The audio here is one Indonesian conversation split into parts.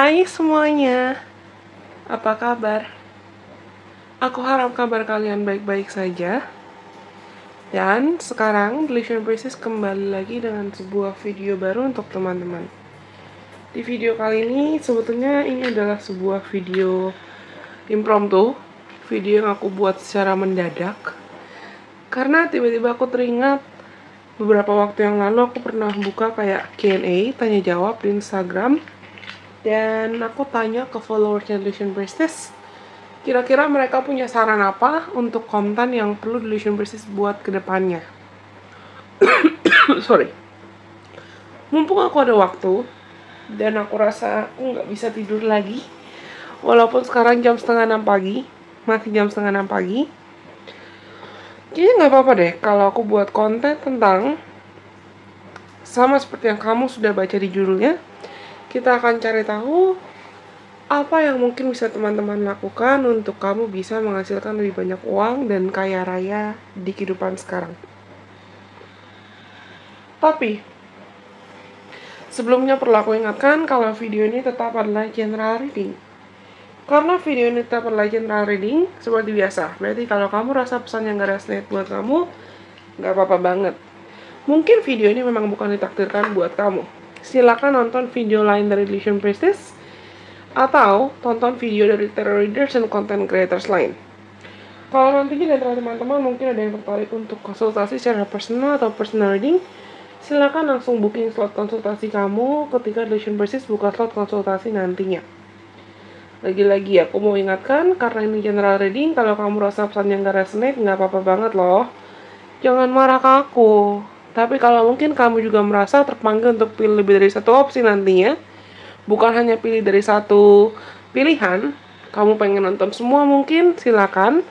Hai semuanya, apa kabar? Aku harap kabar kalian baik-baik saja. Dan sekarang Delusion Princess kembali lagi dengan sebuah video baru untuk teman-teman. Di video kali ini sebetulnya ini adalah sebuah video impromptu, video yang aku buat secara mendadak. Karena tiba-tiba aku teringat beberapa waktu yang lalu aku pernah buka kayak Q&A, tanya jawab di Instagram. Dan aku tanya ke followersnya Delusion Princess, kira-kira mereka punya saran apa untuk konten yang perlu Delusion Princess buat ke depannya. Sorry. Mumpung aku ada waktu, dan aku rasa aku nggak bisa tidur lagi, walaupun sekarang jam 5:30 pagi, masih jam 5:30 pagi, kayaknya nggak apa-apa deh kalau aku buat konten tentang, sama seperti yang kamu sudah baca di judulnya, kita akan cari tahu apa yang mungkin bisa teman-teman lakukan untuk kamu bisa menghasilkan lebih banyak uang dan kaya raya di kehidupan sekarang. Tapi, sebelumnya perlu aku ingatkan kalau video ini tetap adalah general reading. Karena video ini tetap adalah general reading, seperti biasa. Berarti kalau kamu rasa pesan yang gak resonate buat kamu, gak apa-apa banget. Mungkin video ini memang bukan ditakdirkan buat kamu. Silakan nonton video lain dari Delusion Princess, atau tonton video dari tarot readers dan content creators lain. Kalau nantinya dari teman-teman mungkin ada yang tertarik untuk konsultasi secara personal atau personal reading, silakan langsung booking slot konsultasi kamu ketika Delusion Princess buka slot konsultasi nantinya. Lagi-lagi aku mau ingatkan, karena ini general reading, kalau kamu rasa pesan yang gak resonate, gak apa-apa banget loh. Jangan marah ke aku. Tapi kalau mungkin kamu juga merasa terpanggil untuk pilih lebih dari satu opsi nantinya, bukan hanya pilih dari satu pilihan, kamu pengen nonton semua mungkin, silakan.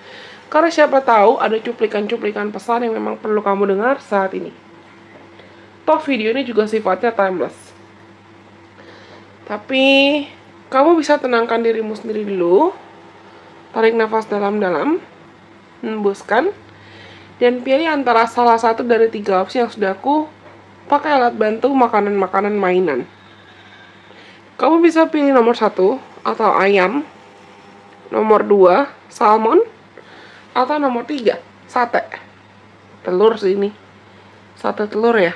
Karena siapa tahu ada cuplikan-cuplikan pesan yang memang perlu kamu dengar saat ini. Toh video ini juga sifatnya timeless. Tapi, kamu bisa tenangkan dirimu sendiri dulu. Tarik nafas dalam-dalam, hembuskan, dan pilih antara salah satu dari 3 opsi yang sudah aku pakai alat bantu makanan-makanan mainan. Kamu bisa pilih nomor 1 atau ayam, nomor 2 salmon, atau nomor 3 sate. Telur sih ini, sate telur ya.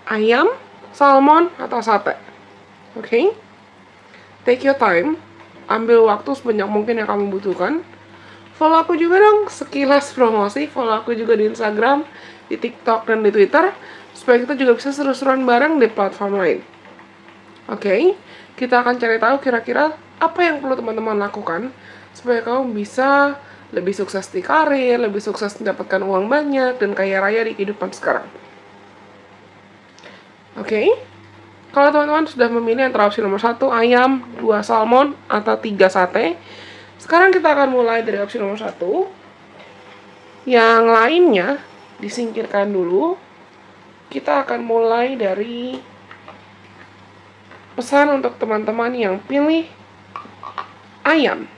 Ayam, salmon, atau sate. Oke? Take your time, ambil waktu sebanyak mungkin yang kamu butuhkan. Follow aku juga dong, sekilas promosi. Follow aku juga di Instagram, di TikTok, dan di Twitter, supaya kita juga bisa seru-seruan bareng di platform lain. Oke, kita akan cari tahu kira-kira apa yang perlu teman-teman lakukan supaya kamu bisa lebih sukses di karir, lebih sukses mendapatkan uang banyak, dan kaya raya di kehidupan sekarang. Oke, kalau teman-teman sudah memilih antara opsi nomor 1 ayam, 2 salmon, atau 3 sate, sekarang kita akan mulai dari opsi nomor 1. Yang lainnya disingkirkan dulu. Kita akan mulai dari pesan untuk teman-teman yang pilih ayam.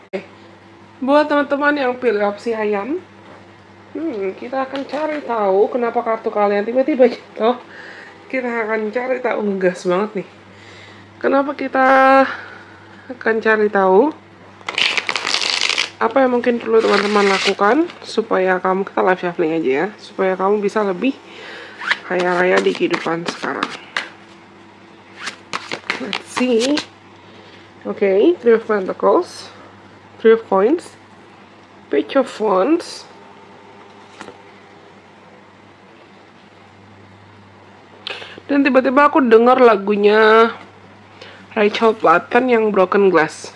Oke. Buat teman-teman yang pilih opsi ayam, kita akan cari tahu kenapa kartu kalian tiba-tiba jatuh. Kita akan cari tahu, ngegas banget nih. Kenapa kita akan cari tahu apa yang mungkin perlu teman-teman lakukan supaya kamu, kita live shuffling aja ya, supaya kamu bisa lebih kaya raya di kehidupan sekarang. Let's see. Okay, 3 of Pentacles, 3 of Coins, Page of Wands, dan tiba-tiba aku dengar lagunya Rachel Platten yang Broken Glass.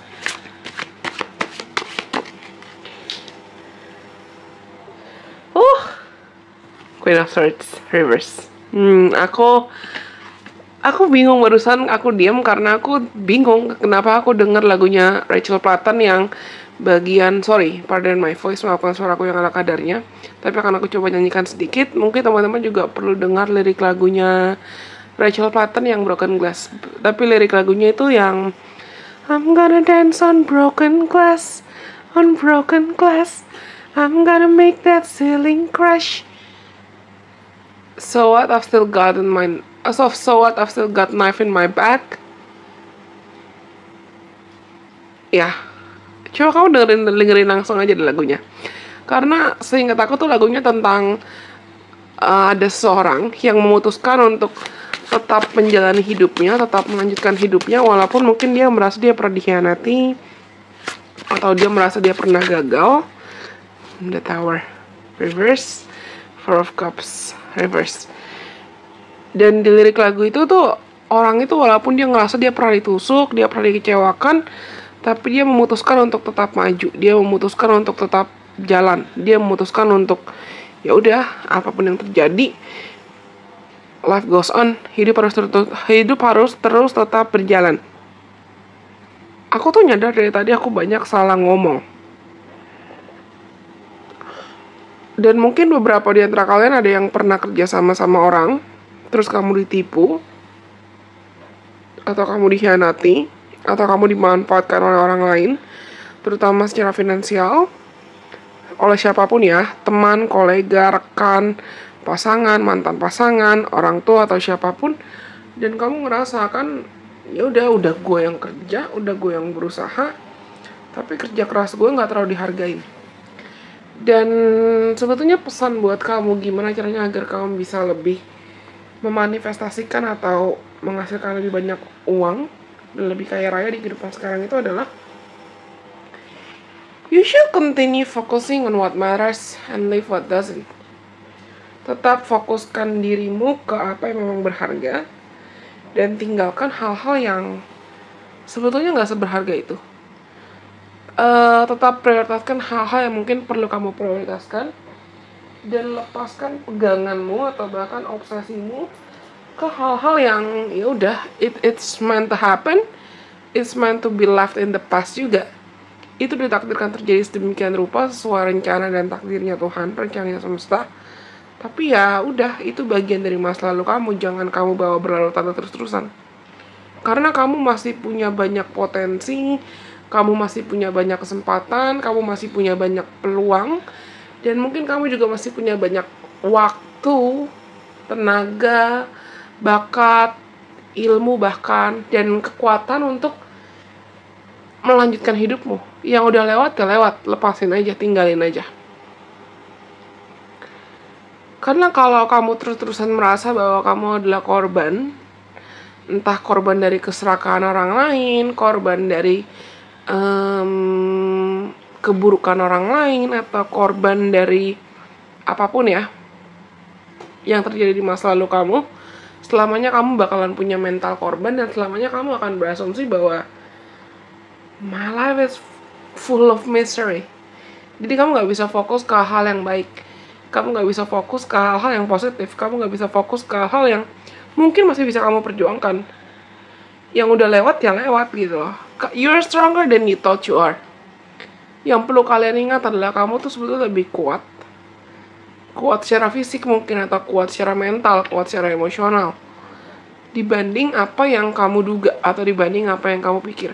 Queen of Swords reverse. Aku bingung barusan, aku diam karena aku bingung kenapa aku dengar lagunya Rachel Platten yang bagian, pardon my voice, maafkan suaraku yang ala kadarnya, tapi akan aku coba nyanyikan sedikit. Mungkin teman-teman juga perlu dengar lirik lagunya Rachel Platten yang Broken Glass. Tapi lirik lagunya itu yang I'm gonna dance on broken glass, on broken glass, I'm gonna make that ceiling crash. So what, I've still got in my so what, I've still got knife in my back. Ya, coba kamu dengerin langsung aja di lagunya. Karena seingat aku tuh lagunya tentang ada seseorang yang memutuskan untuk tetap menjalani hidupnya, tetap melanjutkan hidupnya, walaupun mungkin dia merasa dia pernah dikhianati, atau dia merasa dia pernah gagal. The Tower, reverse, Four of Cups, reverse. Dan di lirik lagu itu tuh, orang itu walaupun dia ngerasa dia pernah ditusuk, dia pernah dikecewakan, tapi dia memutuskan untuk tetap maju. Dia memutuskan untuk tetap jalan. Dia memutuskan untuk ya udah, apapun yang terjadi, life goes on. Hidup harus terus tetap berjalan. Aku tuh nyadar dari tadi aku banyak salah ngomong. Dan mungkin beberapa di antara kalian ada yang pernah kerja sama orang, terus kamu ditipu, atau kamu dikhianati, atau kamu dimanfaatkan oleh orang lain, terutama secara finansial, oleh siapapun ya, teman, kolega, rekan, pasangan, mantan pasangan, orang tua atau siapapun, dan kamu ngerasakan ya udah gue yang kerja, udah gue yang berusaha, tapi kerja keras gue nggak terlalu dihargain. Dan sebetulnya pesan buat kamu gimana caranya agar kamu bisa lebih memanifestasikan atau menghasilkan lebih banyak uang dan lebih kaya raya di kehidupan sekarang itu adalah you should continue focusing on what matters and leave what doesn't. Tetap fokuskan dirimu ke apa yang memang berharga dan tinggalkan hal-hal yang sebetulnya nggak seberharga itu. Tetap prioritaskan hal-hal yang mungkin perlu kamu prioritaskan dan lepaskan peganganmu atau bahkan obsesimu ke hal-hal yang ya udah, it's meant to happen, it's meant to be left in the past juga. Itu ditakdirkan terjadi sedemikian rupa sesuai rencana dan takdirnya Tuhan, rencananya semesta. Tapi ya udah, itu bagian dari masa lalu kamu, jangan kamu bawa berlarut-larut terus-terusan. Karena kamu masih punya banyak potensi, kamu masih punya banyak kesempatan, kamu masih punya banyak peluang, dan mungkin kamu juga masih punya banyak waktu, tenaga, bakat, ilmu bahkan, dan kekuatan untuk melanjutkan hidupmu. Yang udah lewat ya lewat, lepasin aja, tinggalin aja. Karena kalau kamu terus-terusan merasa bahwa kamu adalah korban, entah korban dari keserakahan orang lain, korban dari keburukan orang lain, atau korban dari apapun ya yang terjadi di masa lalu kamu, selamanya kamu bakalan punya mental korban, dan selamanya kamu akan berasumsi bahwa my life is full of misery. Jadi kamu gak bisa fokus ke hal yang baik, kamu gak bisa fokus ke hal-hal yang positif, kamu gak bisa fokus ke hal yang mungkin masih bisa kamu perjuangkan. Yang udah lewat ya lewat gitu loh. You're stronger than you thought you are. Yang perlu kalian ingat adalah kamu tuh sebetulnya lebih kuat. Kuat secara fisik mungkin, atau kuat secara mental, kuat secara emosional, dibanding apa yang kamu duga, atau dibanding apa yang kamu pikir.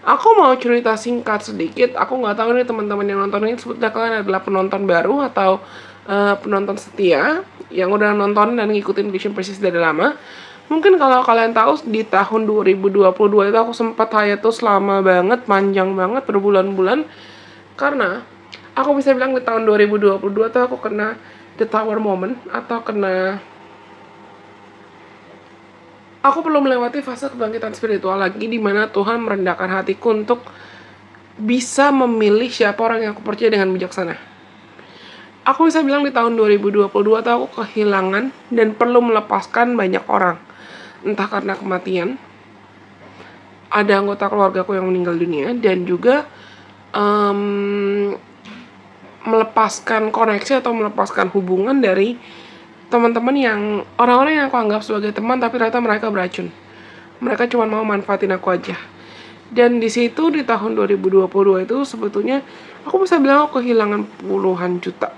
Aku mau cerita singkat sedikit. Aku nggak tahu nih teman-teman yang nonton ini sebetulnya kalian adalah penonton baru atau penonton setia yang udah nonton dan ngikutin Vision Persis dari lama. Mungkin kalau kalian tahu di tahun 2022 itu aku sempat hiatus lama banget, panjang banget, berbulan-bulan. Karena aku bisa bilang di tahun 2022 tuh aku kena the tower moment, atau kena aku belum melewati fase kebangkitan spiritual lagi, di mana Tuhan merendahkan hatiku untuk bisa memilih siapa orang yang aku percaya dengan bijaksana. Aku bisa bilang di tahun 2022 tuh aku kehilangan dan perlu melepaskan banyak orang. Entah karena kematian, ada anggota keluargaku yang meninggal dunia, dan juga melepaskan koneksi atau melepaskan hubungan dari teman-teman yang orang-orang yang aku anggap sebagai teman, tapi ternyata mereka beracun. Mereka cuma mau manfaatin aku aja. Dan di situ di tahun 2022 itu sebetulnya aku bisa bilang aku kehilangan puluhan juta.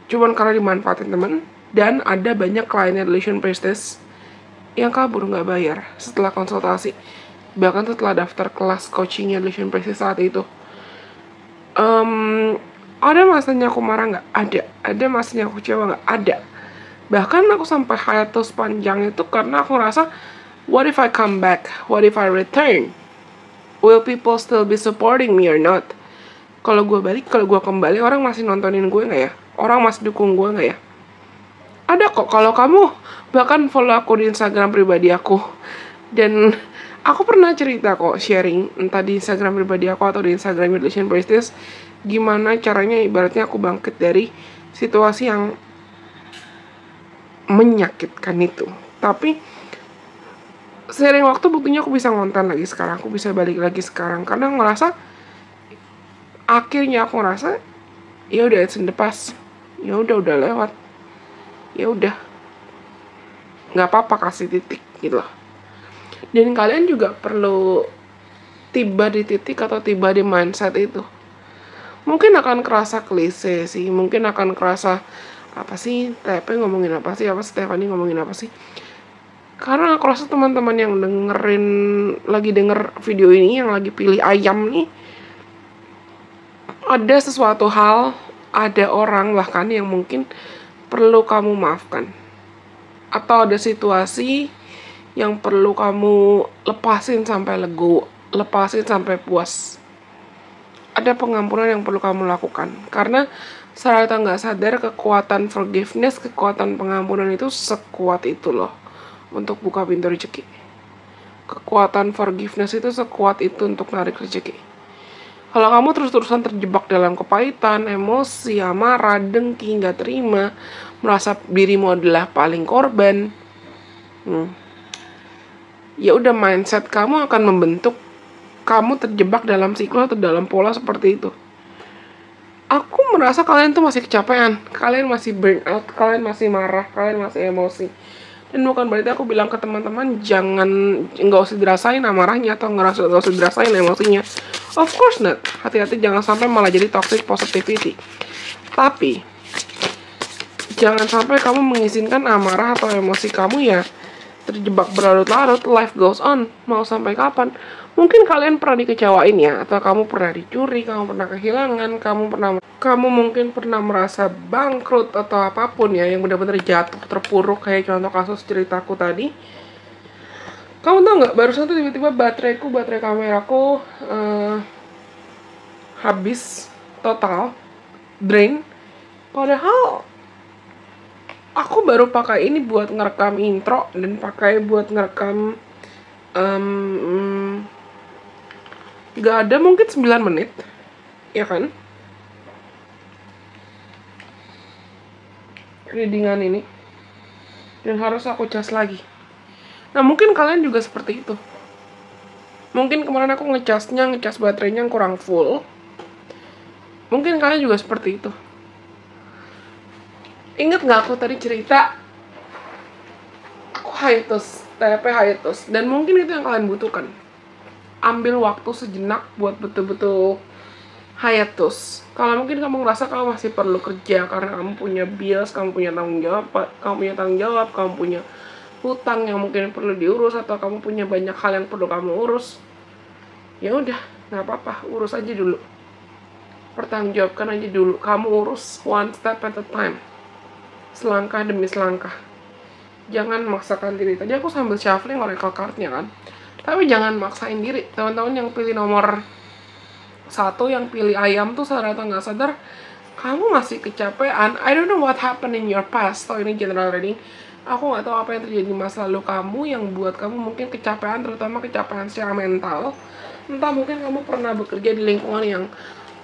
Cuman karena dimanfaatin teman. Dan ada banyak client relation priestess yang kabur nggak bayar setelah konsultasi, bahkan setelah daftar kelas coachingnya relation priestess saat itu. Ada masanya aku marah nggak? Ada masanya aku kecewa nggak? Ada. Bahkan aku sampai hiatus panjang itu karena aku ngerasa, what if I come back? What if I return? Will people still be supporting me or not? Kalau gue balik, kalau gue kembali, orang masih nontonin gue nggak ya? Orang masih dukung gue nggak ya? Ada kok, kalau kamu bahkan follow aku di Instagram pribadi aku. Dan aku pernah cerita kok, sharing, entah di Instagram pribadi aku atau di Instagram Relation Prestige, gimana caranya ibaratnya aku bangkit dari situasi yang menyakitkan itu. Tapi seiring waktu buktinya aku bisa ngonten lagi sekarang, aku bisa balik lagi sekarang karena ngerasa akhirnya aku ngerasa ya udah, it's in the past, ya udah lewat, ya udah nggak apa-apa, kasih titik gitu loh. Dan kalian juga perlu tiba di titik atau tiba di mindset itu. Mungkin akan kerasa klise sih, mungkin akan kerasa apa sih TP ngomongin apa sih, apa Stephanie ngomongin apa sih. Karena aku rasa teman-teman yang lagi denger video ini, yang lagi pilih ayam nih, ada sesuatu hal, ada orang bahkan yang mungkin perlu kamu maafkan. Atau ada situasi yang perlu kamu lepasin sampai legowo, lepasin sampai puas. Ada pengampunan yang perlu kamu lakukan. Karena secara nggak sadar, kekuatan forgiveness, kekuatan pengampunan itu sekuat itu loh untuk buka pintu rezeki. Kekuatan forgiveness itu sekuat itu untuk narik rezeki. Kalau kamu terus-terusan terjebak dalam kepahitan, emosi, amarah, dengki, nggak terima, merasa dirimu adalah paling korban, ya udah, mindset kamu akan membentuk kamu terjebak dalam siklus atau dalam pola seperti itu. Aku merasa kalian tuh masih kecapean, kalian masih burn out, kalian masih marah, kalian masih emosi. Dan bukan berarti aku bilang ke teman-teman nggak usah dirasain amarahnya atau nggak usah dirasain emosinya. Of course not. Hati-hati jangan sampai malah jadi toxic positivity. Tapi jangan sampai kamu mengizinkan amarah atau emosi kamu ya terjebak berlarut-larut. Life goes on. Mau sampai kapan? Mungkin kalian pernah dikecewain ya, atau kamu pernah dicuri, kamu pernah kehilangan, kamu mungkin pernah merasa bangkrut atau apapun ya, yang benar-benar jatuh, terpuruk, kayak contoh kasus ceritaku tadi. Kamu tau nggak, barusan tuh tiba-tiba baterai kameraku habis total, drain. Padahal aku baru pakai ini buat ngerekam intro dan pakai buat ngerekam gak ada mungkin 9 menit, ya kan? Readingan ini. Dan harus aku cas lagi. Nah mungkin kalian juga seperti itu. Mungkin kemarin aku ngecas baterainya yang kurang full. Mungkin kalian juga seperti itu. Ingat gak aku tadi cerita aku hiatus, TP hiatus. Dan mungkin itu yang kalian butuhkan. Ambil waktu sejenak buat betul-betul hiatus. Kalau mungkin kamu ngerasa kamu masih perlu kerja karena kamu punya bills, kamu punya tanggung jawab, kamu punya hutang yang mungkin perlu diurus, atau kamu punya banyak hal yang perlu kamu urus. Ya udah, nggak apa-apa, urus aja dulu. Pertanggungjawabkan aja dulu. Kamu urus one step at a time. Selangkah demi selangkah. Jangan maksakan diri. Tadi aku sambil shuffling oracle card-nya kan. Tapi jangan maksain diri. Teman-teman yang pilih nomor 1, yang pilih ayam tuh sadar atau nggak sadar, kamu masih kecapean. I don't know what happened in your past. So ini general reading. Aku nggak tahu apa yang terjadi di masa lalu kamu yang buat kamu mungkin kecapean, terutama kecapean secara mental. Entah mungkin kamu pernah bekerja di lingkungan yang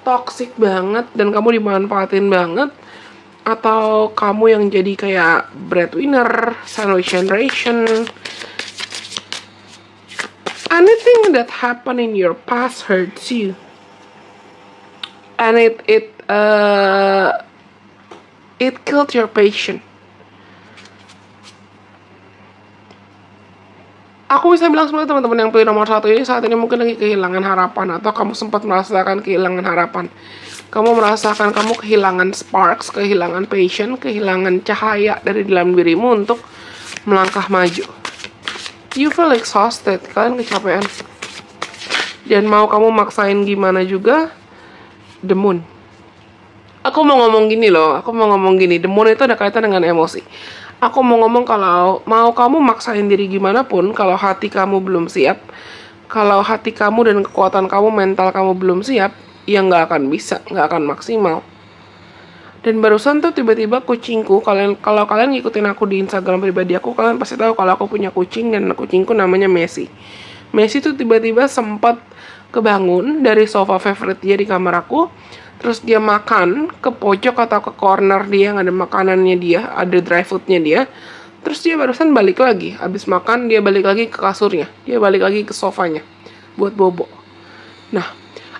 toxic banget dan kamu dimanfaatin banget, atau kamu yang jadi kayak breadwinner, sandwich generation. Anything that happened in your past hurts you, and it killed your passion. Aku bisa bilang semua teman-teman yang pilih nomor 1 ini saat ini mungkin lagi kehilangan harapan, atau kamu sempat merasakan kehilangan harapan. Kamu merasakan kamu kehilangan sparks, kehilangan passion, kehilangan cahaya dari dalam dirimu untuk melangkah maju. You feel exhausted, kalian kecapean. Dan mau kamu maksain gimana juga, the moon. Aku mau ngomong gini, the moon itu ada kaitan dengan emosi. Aku mau ngomong, kalau mau kamu maksain diri gimana pun, kalau hati kamu belum siap, kalau hati kamu dan kekuatan kamu, mental kamu belum siap, ya nggak akan bisa, nggak akan maksimal. Dan barusan tuh tiba-tiba kucingku, kalau kalian ngikutin aku di Instagram pribadi aku, kalian pasti tahu kalau aku punya kucing, dan kucingku namanya Messi. Messi tuh tiba-tiba sempat kebangun dari sofa favorite dia di kamar aku, terus dia makan ke pojok atau ke corner dia yang ada makanannya dia, ada dry foodnya dia. Terus dia barusan balik lagi, habis makan dia balik lagi ke kasurnya, dia balik lagi ke sofanya buat bobo. Nah,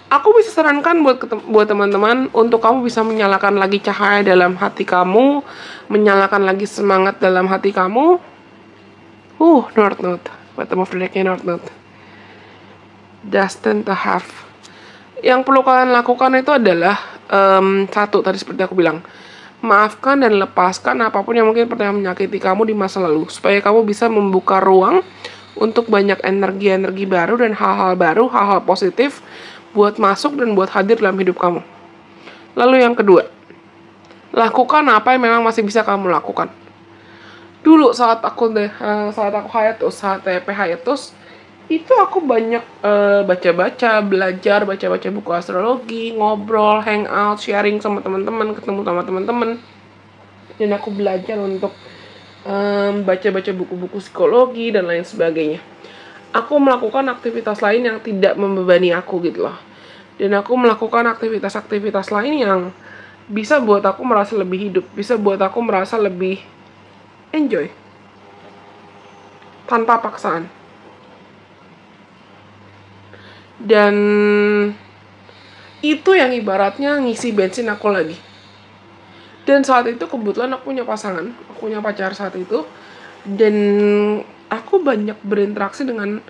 aku bisa sarankan buat teman-teman untuk kamu bisa menyalakan lagi cahaya dalam hati kamu, menyalakan lagi semangat dalam hati kamu. North Node, bottom of the deck-nya North Node. Destined to have. Yang perlu kalian lakukan itu adalah satu, tadi seperti aku bilang, maafkan dan lepaskan apapun yang mungkin pernah menyakiti kamu di masa lalu, supaya kamu bisa membuka ruang untuk banyak energi-energi baru dan hal-hal baru, hal-hal positif buat masuk dan buat hadir dalam hidup kamu. Lalu yang kedua, lakukan apa yang memang masih bisa kamu lakukan. Dulu saat aku hiatus, saat TP hiatus, itu aku banyak baca-baca, belajar, baca-baca buku astrologi, ngobrol, hangout, sharing sama teman-teman, ketemu sama teman-teman. Dan aku belajar untuk baca-baca buku-buku psikologi dan lain sebagainya. Aku melakukan aktivitas lain yang tidak membebani aku gitu loh. Dan aku melakukan aktivitas-aktivitas lain yang bisa buat aku merasa lebih hidup, bisa buat aku merasa lebih enjoy, tanpa paksaan. Dan itu yang ibaratnya ngisi bensin aku lagi. Dan saat itu kebetulan aku punya pasangan, aku punya pacar saat itu. Dan aku banyak berinteraksi dengan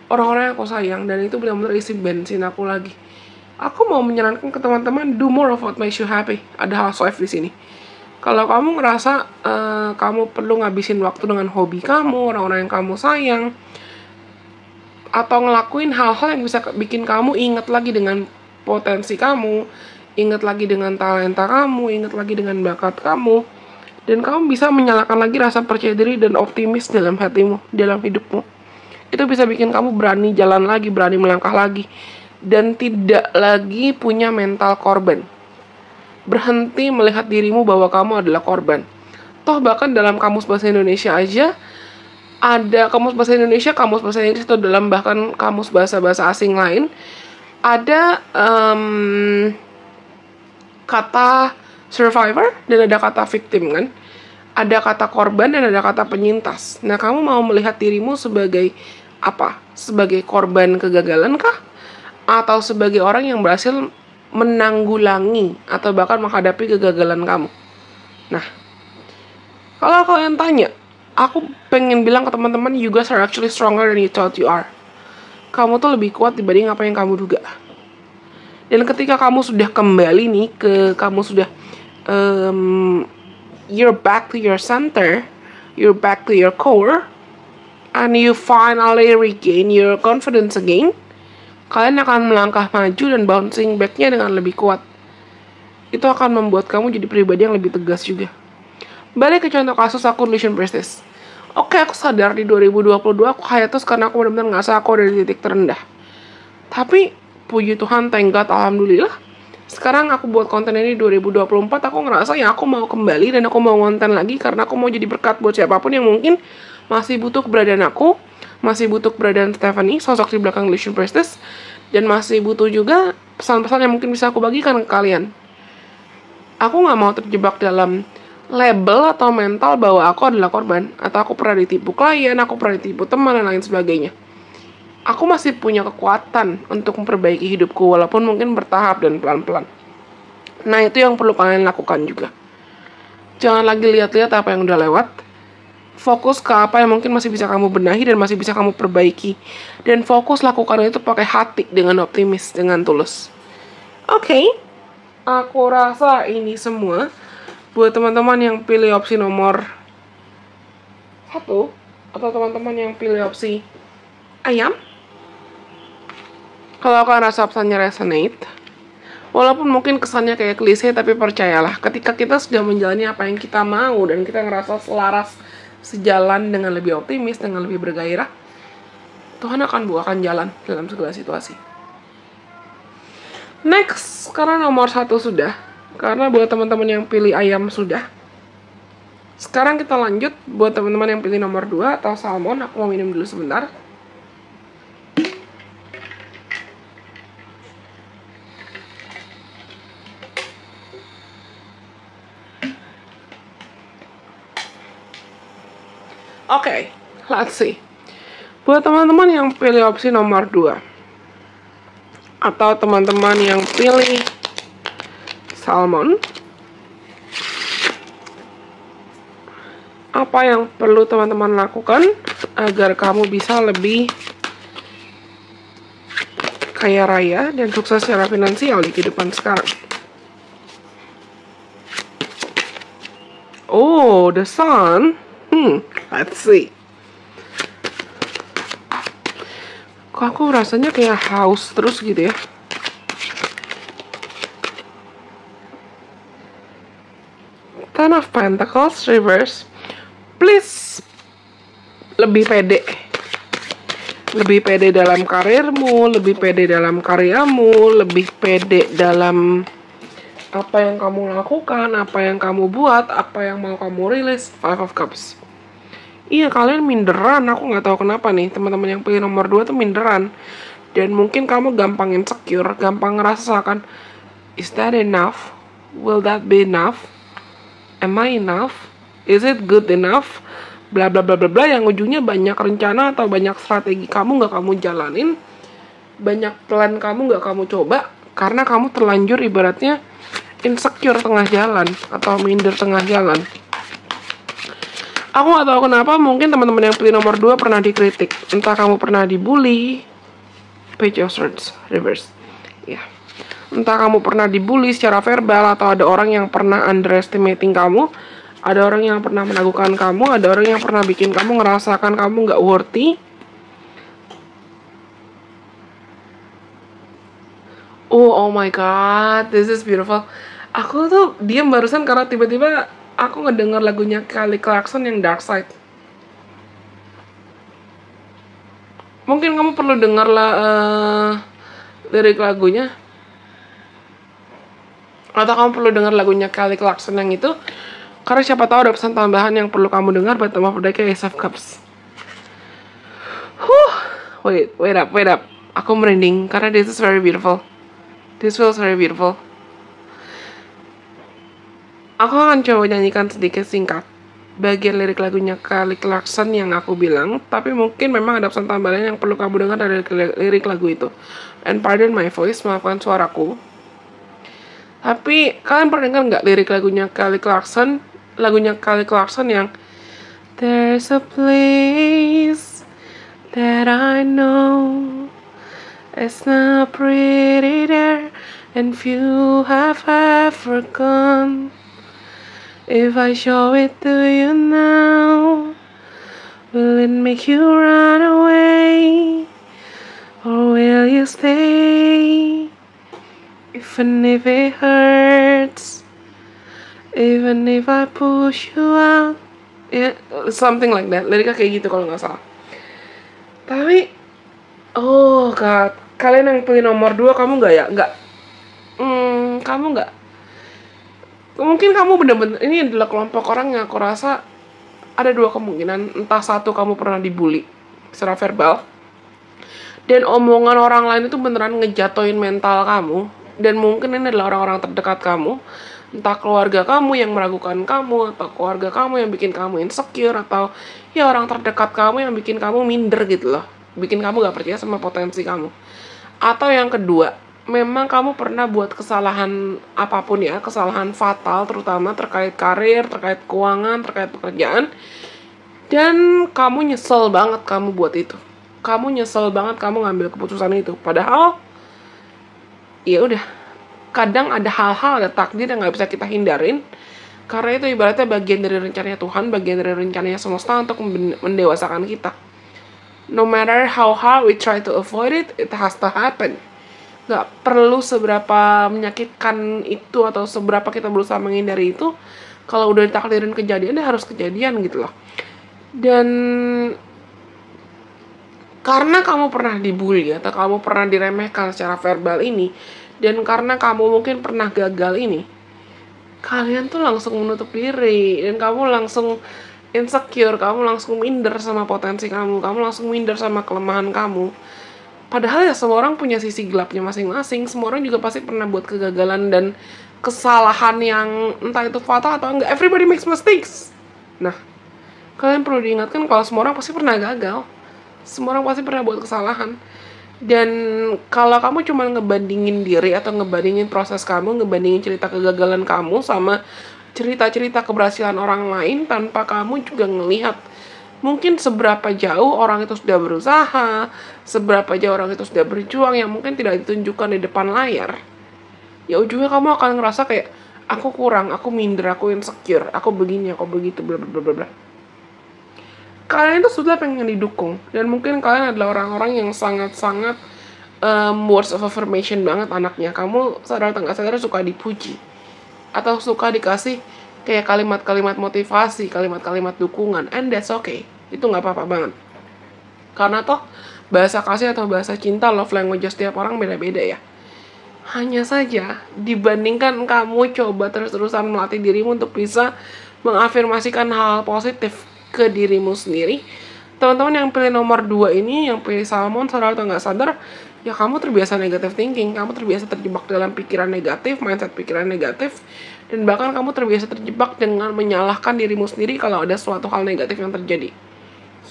orang-orang yang aku sayang, dan itu benar-benar isi bensin aku lagi. Aku mau menyarankan ke teman-teman, do more of what makes you happy. Ada housewife di sini. Kalau kamu ngerasa kamu perlu ngabisin waktu dengan hobi kamu, orang-orang yang kamu sayang, atau ngelakuin hal-hal yang bisa bikin kamu ingat lagi dengan potensi kamu, ingat lagi dengan talenta kamu, ingat lagi dengan bakat kamu, dan kamu bisa menyalakan lagi rasa percaya diri dan optimis dalam hatimu, dalam hidupmu. Itu bisa bikin kamu berani jalan lagi, berani melangkah lagi, dan tidak lagi punya mental korban. Berhenti melihat dirimu bahwa kamu adalah korban. Toh bahkan dalam kamus bahasa Indonesia aja, ada kamus bahasa Indonesia itu dalam bahkan kamus bahasa-bahasa asing lain, ada kata survivor dan ada kata victim kan. Ada kata korban dan ada kata penyintas. Nah, kamu mau melihat dirimu sebagai apa? Sebagai korban kegagalan kah? Atau sebagai orang yang berhasil menanggulangi atau bahkan menghadapi kegagalan kamu? Nah, kalau kalian tanya, aku pengen bilang ke teman-teman, you guys are actually stronger than you thought you are. Kamu tuh lebih kuat dibanding apa yang kamu duga. Dan ketika kamu sudah kembali nih kamu sudah you're back to your center, you're back to your core, and you finally regain your confidence again, kalian akan melangkah maju dan bouncing back-nya dengan lebih kuat. Itu akan membuat kamu jadi pribadi yang lebih tegas juga. Balik ke contoh kasus aku Illusion Priestess. Oke, aku sadar di 2022 aku hiatus karena aku benar-benar ngerasa aku ada di titik terendah. Tapi puji Tuhan, thank God, alhamdulillah, sekarang aku buat konten ini 2024, aku ngerasa ya aku mau kembali dan aku mau konten lagi karena aku mau jadi berkat buat siapapun yang mungkin masih butuh keberadaan aku, masih butuh keberadaan Stephanie, sosok di belakang Illusion Priestess, dan masih butuh juga pesan-pesan yang mungkin bisa aku bagikan ke kalian. Aku gak mau terjebak dalam label atau mental bahwa aku adalah korban, atau aku pernah ditipu klien, aku pernah ditipu teman, dan lain sebagainya. Aku masih punya kekuatan untuk memperbaiki hidupku, walaupun mungkin bertahap dan pelan-pelan. Nah, itu yang perlu kalian lakukan juga. Jangan lagi lihat-lihat apa yang udah lewat. Fokus ke apa yang mungkin masih bisa kamu benahi dan masih bisa kamu perbaiki. Dan fokus lakukan itu pakai hati, dengan optimis, dengan tulus. Oke, aku rasa ini semua buat teman-teman yang pilih opsi nomor 1, atau teman-teman yang pilih opsi ayam. Kalau kalian rasa pesannya resonate, Walaupun mungkin kesannya kayak klise, tapi percayalah, ketika kita sudah menjalani apa yang kita mau dan kita ngerasa selaras sejalan dengan lebih optimis, dengan lebih bergairah, Tuhan akan bukakan jalan dalam segala situasi. Next, karena nomor 1 sudah, karena buat teman-teman yang pilih ayam sudah. Sekarang kita lanjut buat teman-teman yang pilih nomor 2 atau salmon. Aku mau minum dulu sebentar. Oke, let's see. Buat teman-teman yang pilih opsi nomor 2 atau teman-teman yang pilih salmon, apa yang perlu teman-teman lakukan agar kamu bisa lebih kaya raya dan sukses secara finansial di kehidupan sekarang? Oh, the sun. Let's see. Kok aku rasanya kayak haus terus gitu ya. Ten of Pentacles reverse. Please lebih pede. Lebih pede dalam karirmu, lebih pede dalam karyamu, lebih pede dalam apa yang kamu lakukan, apa yang kamu buat, apa yang mau kamu rilis. Five of Cups. Iya, kalian minderan. Aku nggak tahu kenapa nih, teman-teman yang pilih nomor 2 tuh minderan. Dan mungkin kamu gampang insecure, gampang ngerasa akan, is that enough? Will that be enough? Am I enough? Is it good enough? Bla bla bla bla bla, yang ujungnya banyak rencana atau banyak strategi kamu nggak kamu jalanin, banyak plan kamu nggak kamu coba, karena kamu terlanjur ibaratnya insecure tengah jalan atau minder tengah jalan. Aku gak tahu kenapa, mungkin teman-teman yang pilih nomor 2 pernah dikritik. Entah kamu pernah dibully, Page of Swords reverse. Ya. Entah kamu pernah dibully secara verbal, atau ada orang yang pernah underestimating kamu, ada orang yang pernah menaguhkan kamu, ada orang yang pernah bikin kamu ngerasakan kamu gak worthy. Oh my god, this is beautiful. Aku tuh diam barusan karena tiba-tiba aku ngedenger lagunya Kelly Clarkson yang Dark Side. Mungkin kamu perlu denger lirik lagunya. Atau kamu perlu denger lagunya Kelly Clarkson yang itu. Karena siapa tahu ada pesan tambahan yang perlu kamu dengar. Bottom of the deck, Ace of Cups. Wait up. Aku merinding karena this is very beautiful. This feels very beautiful. Aku akan coba nyanyikan sedikit singkat bagian lirik lagunya Kelly Clarkson yang aku bilang, tapi mungkin memang ada pesan tambahan yang perlu kamu dengar dari lirik lagu itu. And pardon my voice, maafkan suaraku. Tapi kalian pernah dengar nggak lirik lagunya Kelly Clarkson? Lagunya Kelly Clarkson yang There's a place that I know, it's not pretty there, and few have ever gone. If I show it to you now, will it make you run away? Or will you stay? Even if it hurts, even if I push you out. Yeah, something like that. Liriknya kayak gitu kalau nggak salah. Tapi, oh god, kalian yang pilih nomor 2, kamu nggak ya? Kamu nggak. Mungkin kamu bener-bener, ini adalah kelompok orang yang aku rasa ada 2 kemungkinan. Entah satu, kamu pernah dibully secara verbal, dan omongan orang lain itu beneran ngejatoin mental kamu. Dan mungkin ini adalah orang-orang terdekat kamu. Entah keluarga kamu yang meragukan kamu, atau keluarga kamu yang bikin kamu insecure, atau ya orang terdekat kamu yang bikin kamu minder gitu loh. Bikin kamu gak percaya sama potensi kamu. Atau yang kedua, memang kamu pernah buat kesalahan apapun ya, kesalahan fatal terutama terkait karir, terkait keuangan, terkait pekerjaan, dan kamu nyesel banget kamu buat itu. Kamu nyesel banget kamu ngambil keputusan itu. Padahal ya udah, kadang ada hal-hal, ada takdir yang nggak bisa kita hindarin, karena itu ibaratnya bagian dari rencananya Tuhan, bagian dari rencananya semesta untuk mendewasakan kita. No matter how hard we try to avoid it, it has to happen. Nggak perlu seberapa menyakitkan itu atau seberapa kita berusaha menghindari itu. Kalau udah ditakdirin kejadian, ya harus kejadian gitu loh. Dan karena kamu pernah dibully atau kamu pernah diremehkan secara verbal ini, dan karena kamu mungkin pernah gagal ini, kalian tuh langsung menutup diri, dan kamu langsung insecure, kamu langsung minder sama potensi kamu langsung minder sama kelemahan kamu. Padahal ya semua orang punya sisi gelapnya masing-masing, semua orang juga pasti pernah buat kegagalan dan kesalahan yang entah itu fatal atau enggak. Everybody makes mistakes. Nah, kalian perlu diingatkan kalau semua orang pasti pernah gagal. Semua orang pasti pernah buat kesalahan. Dan kalau kamu cuma ngebandingin diri atau ngebandingin proses kamu, ngebandingin cerita kegagalan kamu sama cerita-cerita keberhasilan orang lain tanpa kamu juga ngelihat mungkin seberapa jauh orang itu sudah berusaha, seberapa jauh orang itu sudah berjuang yang mungkin tidak ditunjukkan di depan layar, ya ujungnya kamu akan ngerasa kayak, aku kurang, aku minder, aku insecure, aku begini, aku begitu, bla bla bla bla. Kalian itu sudah pengen didukung, dan mungkin kalian adalah orang-orang yang sangat-sangat words of affirmation banget anaknya. Kamu sadar atau nggak sadar suka dipuji, atau suka dikasih kayak kalimat-kalimat motivasi, kalimat-kalimat dukungan, and that's okay. Itu nggak apa-apa banget. Karena toh bahasa kasih atau bahasa cinta, love language setiap orang beda-beda ya. Hanya saja dibandingkan kamu coba terus-terusan melatih dirimu untuk bisa mengafirmasikan hal positif ke dirimu sendiri, teman-teman yang pilih nomor 2 ini, yang pilih Salmon, sadar atau nggak sadar, ya kamu terbiasa negative thinking, kamu terbiasa terjebak dalam pikiran negatif, mindset pikiran negatif, dan bahkan kamu terbiasa terjebak dengan menyalahkan dirimu sendiri kalau ada suatu hal negatif yang terjadi.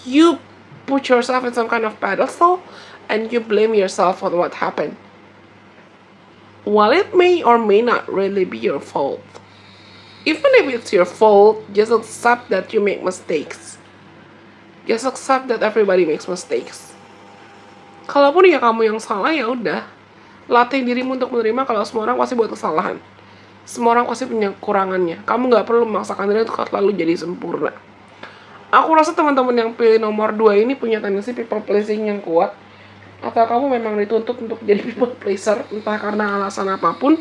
You put yourself in some kind of pedestal and you blame yourself for what happened. While it may or may not really be your fault. Even if it's your fault, just accept that you make mistakes. Just accept that everybody makes mistakes. Kalaupun ya kamu yang salah, ya udah. Latih dirimu untuk menerima kalau semua orang pasti buat kesalahan. Semua orang pasti punya kekurangannya. Kamu gak perlu memaksakan diri untuk selalu jadi sempurna. Aku rasa teman-teman yang pilih nomor 2 ini punya tendensi people pleasing yang kuat. Atau kamu memang dituntut untuk jadi people pleaser, entah karena alasan apapun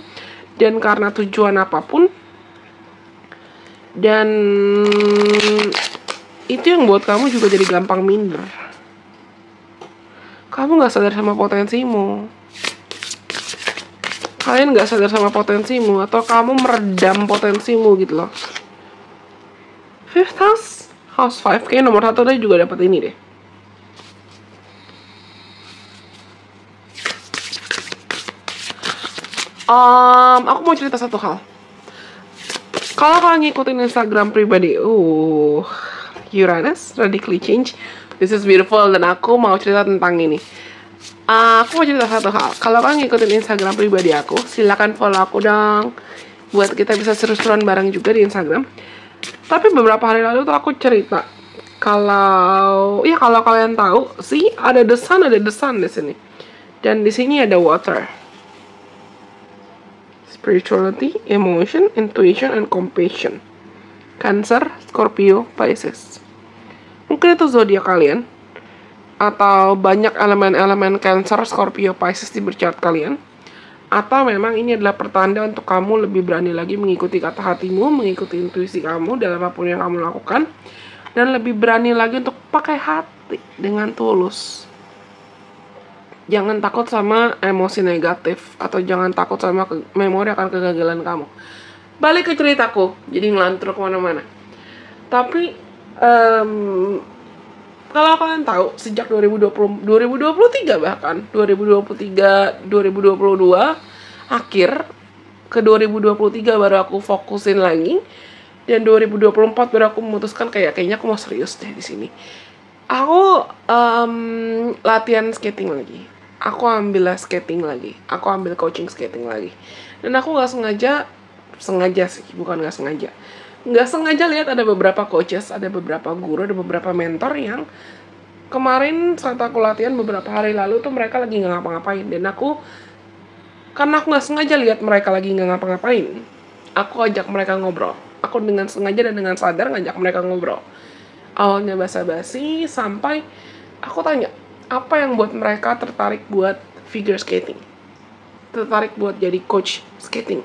dan karena tujuan apapun. Dan itu yang buat kamu juga jadi gampang minder. Kamu gak sadar sama potensimu. Kalian gak sadar sama potensimu, atau kamu meredam potensimu gitu loh. Fifth house, house 5, kayaknya nomor 1 tadi juga dapat ini deh. Aku mau cerita satu hal. Kalau kalian ngikutin Instagram pribadi, Uranus radically change. This is beautiful, dan aku mau cerita tentang ini. Aku mau cerita satu hal. Kalau kalian ngikutin Instagram pribadi aku, silakan follow aku dong, buat kita bisa seru-seruan bareng juga di Instagram. Tapi beberapa hari lalu tuh aku cerita kalau kalian tahu sih, ada the sun di sini, dan di sini ada water, spirituality, emotion, intuition, and compassion. Cancer, Scorpio, Pisces. Mungkin itu zodiak kalian, atau banyak elemen-elemen Cancer, Scorpio, Pisces di berchart kalian. Atau memang ini adalah pertanda untuk kamu lebih berani lagi mengikuti kata hatimu, mengikuti intuisi kamu dalam apapun yang kamu lakukan, dan lebih berani lagi untuk pakai hati dengan tulus. Jangan takut sama emosi negatif, atau jangan takut sama memori akan kegagalan kamu. Balik ke ceritaku, jadi ngelantur kemana-mana. Tapi kalau kalian tahu, sejak 2023 bahkan 2023, 2022 akhir ke 2023 baru aku fokusin lagi, dan 2024 baru aku memutuskan kayaknya aku mau serius deh di sini. Aku latihan skating lagi. Aku ambil skating lagi. Aku ambil coaching skating lagi. Dan aku nggak sengaja lihat ada beberapa coaches, ada beberapa guru, ada beberapa mentor yang kemarin saat aku latihan beberapa hari lalu tuh mereka lagi nggak ngapa-ngapain, dan karena aku nggak sengaja lihat mereka lagi nggak ngapa-ngapain, aku ajak mereka ngobrol. Aku dengan sengaja dan dengan sadar ngajak mereka ngobrol. Awalnya basa-basi, sampai aku tanya apa yang buat mereka tertarik buat figure skating. tertarik buat jadi coach skating?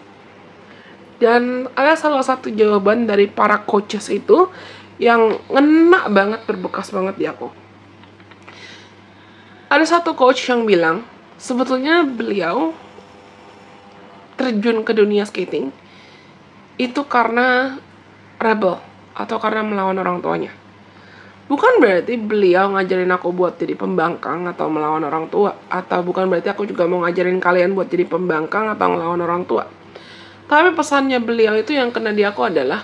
Dan ada salah satu jawaban dari para coaches itu yang ngena banget, berbekas banget di aku. Ada satu coach yang bilang, sebetulnya beliau terjun ke dunia skating itu karena rebel atau karena melawan orang tuanya. Bukan berarti beliau ngajarin aku buat jadi pembangkang atau melawan orang tua. Atau bukan berarti aku juga mau ngajarin kalian buat jadi pembangkang atau melawan orang tua. Tapi pesannya beliau itu yang kena di aku adalah,